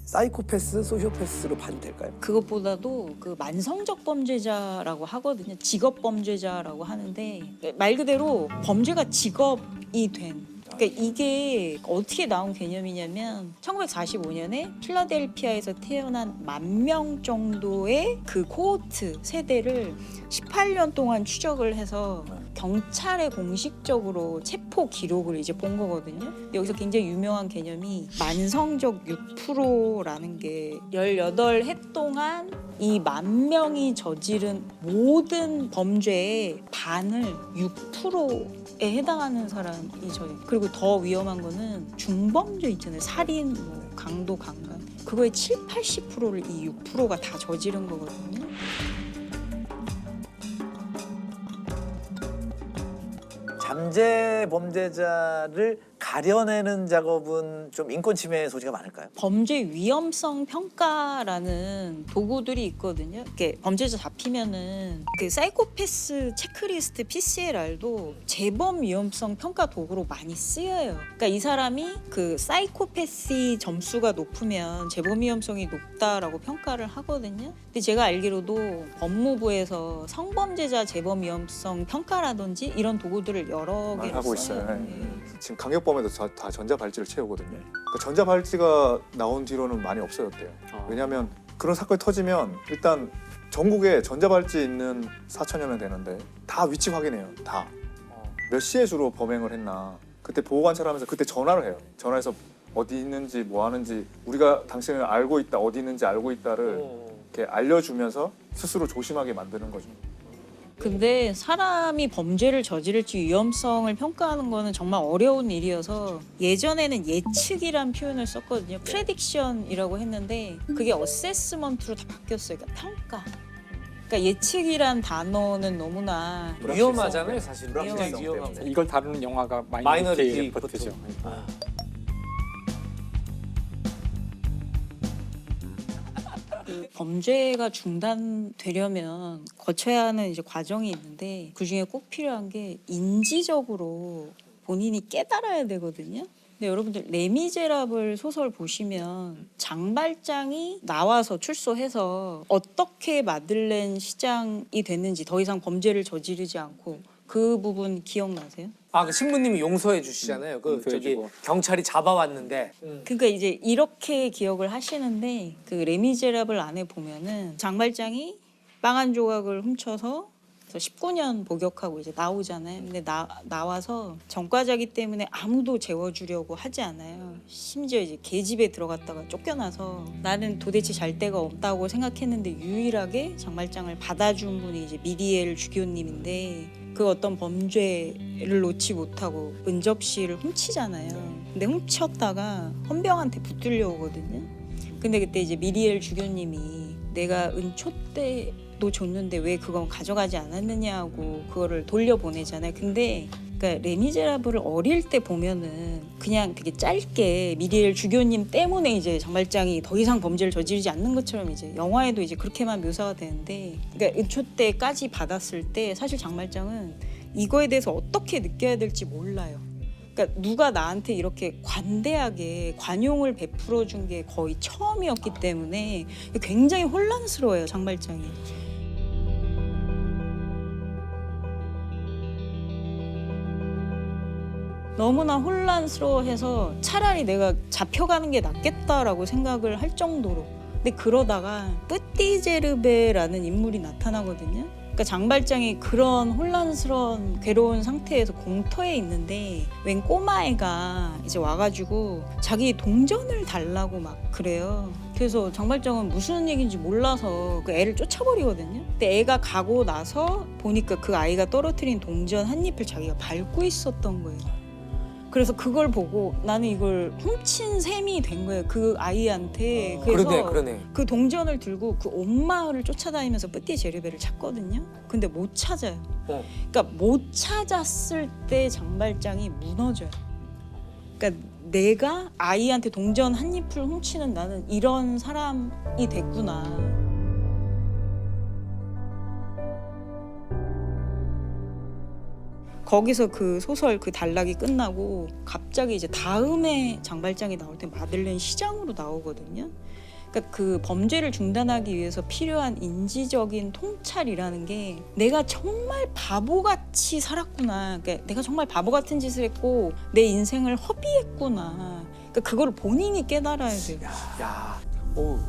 사이코패스, 소시오패스로 봐도 될까요? 그것보다도 그 만성적 범죄자라고 하거든요. 직업 범죄자라고 하는데 말 그대로 범죄가 직업이 된. 그러니까 이게 어떻게 나온 개념이냐면 1945년에 필라델피아에서 태어난 10,000명 정도의 그 코호트 세대를 18년 동안 추적을 해서 경찰에 공식적으로 체포 기록을 이제 본 거거든요. 여기서 굉장히 유명한 개념이 만성적 6%라는 게 18해 동안 이 10,000명이 저지른 모든 범죄의 반을 6%에 해당하는 사람이 저지. 그리고 더 위험한 거는 중범죄 있잖아요. 살인, 뭐 강도, 강간. 그거의 70~80%를 이 6%가 다 저지른 거거든요. 잠재 범죄자를 가려내는 작업은 좀 인권 침해 소지가 많을까요? 범죄 위험성 평가라는 도구들이 있거든요. 이렇게 범죄자 잡히면은 그 사이코패스 체크리스트 PCLR도 재범 위험성 평가 도구로 많이 쓰여요. 그러니까 이 사람이 그 사이코패시 점수가 높으면 재범 위험성이 높다라고 평가를 하거든요. 근데 제가 알기로도 법무부에서 성범죄자 재범 위험성 평가라든지 이런 도구들을 여러 개를 하고 써요. 있어요. 네. 지금 강력범에도 다 전자발찌를 채우거든요. 그러니까 전자발찌가 나온 뒤로는 많이 없어졌대요. 왜냐하면 그런 사건이 터지면 일단 전국에 전자발찌 있는 4,000여 명 되는데 다 위치 확인해요. 다. 몇 시에 주로 범행을 했나. 그때 보호관찰하면서 그때 전화를 해요. 전화해서 어디 있는지 뭐 하는지 우리가 당신을 알고 있다, 어디 있는지 알고 있다를 이렇게 알려주면서 스스로 조심하게 만드는 거죠. 근데 사람이 범죄를 저지를지 위험성을 평가하는 거는 정말 어려운 일이어서 예전에는 예측이란 표현을 썼거든요. 프레딕션이라고 했는데 그게 어세스먼트로 다 바뀌었어요. 그러니까 평가. 그러니까 예측이란 단어는 너무나 위험하잖아요, 사실. 불확실성 굉장히 위험한 거. 이걸 다루는 영화가 마이너리티 마이너리티 리포트죠. 그 범죄가 중단되려면 거쳐야 하는 이제 과정이 있는데 그 중에 꼭 필요한 게 인지적으로 본인이 깨달아야 되거든요. 근데 여러분들 레미제라블 소설 보시면 장발장이 나와서 출소해서 어떻게 마들렌 시장이 됐는지 더 이상 범죄를 저지르지 않고 그 부분 기억나세요? 아, 그 신부님이 용서해 주시잖아요. 그 용서해 저기 주고. 경찰이 잡아왔는데. 그러니까 이제 이렇게 기억을 하시는데 그 레미제라블 안에 보면은 장발장이 빵 한 조각을 훔쳐서 19년 복역하고 이제 나오잖아요. 근데 나와서 전과자기 때문에 아무도 재워주려고 하지 않아요. 심지어 이제 계집에 들어갔다가 쫓겨나서 나는 도대체 잘 데가 없다고 생각했는데 유일하게 장발장을 받아준 분이 이제 미리엘 주교님인데 그 어떤 범죄를 놓지 못하고 은접시를 훔치잖아요. 근데 훔쳤다가 헌병한테 붙들려 오거든요. 근데 그때 이제 미리엘 주교님이 내가 은촛대도 줬는데 왜 그건 가져가지 않았느냐고 그거를 돌려보내잖아요. 근데 그러니까 레미제라블을 어릴 때 보면은 그냥 되게 짧게 미리엘 주교님 때문에 이제 장발장이 더 이상 범죄를 저지르지 않는 것처럼 이제 영화에도 이제 그렇게만 묘사가 되는데 그러니까 은촛대까지 받았을 때 사실 장발장은 이거에 대해서 어떻게 느껴야 될지 몰라요. 그러니까 누가 나한테 이렇게 관대하게 관용을 베풀어 준 게 거의 처음이었기 때문에 굉장히 혼란스러워요, 장발장이. 너무나 혼란스러워해서 차라리 내가 잡혀가는 게 낫겠다라고 생각을 할 정도로. 근데 그러다가 뿌띠제르베라는 인물이 나타나거든요. 그러니까 장발장이 그런 혼란스러운 괴로운 상태에서 공터에 있는데 웬 꼬마애가 이제 와가지고 자기 동전을 달라고 막 그래요. 그래서 장발장은 무슨 얘기인지 몰라서 그 애를 쫓아버리거든요. 근데 애가 가고 나서 보니까 그 아이가 떨어뜨린 동전 한 잎을 자기가 밟고 있었던 거예요. 그래서 그걸 보고 나는 이걸 훔친 셈이 된 거예요. 그 아이한테. 그래서 그러네. 그 동전을 들고 그 온 마을을 쫓아다니면서 뿌띠제르베를 찾거든요. 근데 못 찾아요. 그러니까 못 찾았을 때 장발장이 무너져요. 그러니까 내가 아이한테 동전 한 잎을 훔치는 나는 이런 사람이 됐구나. 거기서 그 소설 그 단락이 끝나고 갑자기 이제 다음에 장발장이 나올 때 마들렌 시장으로 나오거든요. 그러니까 그 범죄를 중단하기 위해서 필요한 인지적인 통찰이라는 게 내가 정말 바보같이 살았구나. 그러니까 내가 정말 바보 같은 짓을 했고 내 인생을 허비했구나. 그러니까 그걸 본인이 깨달아야 돼요. 야, 오,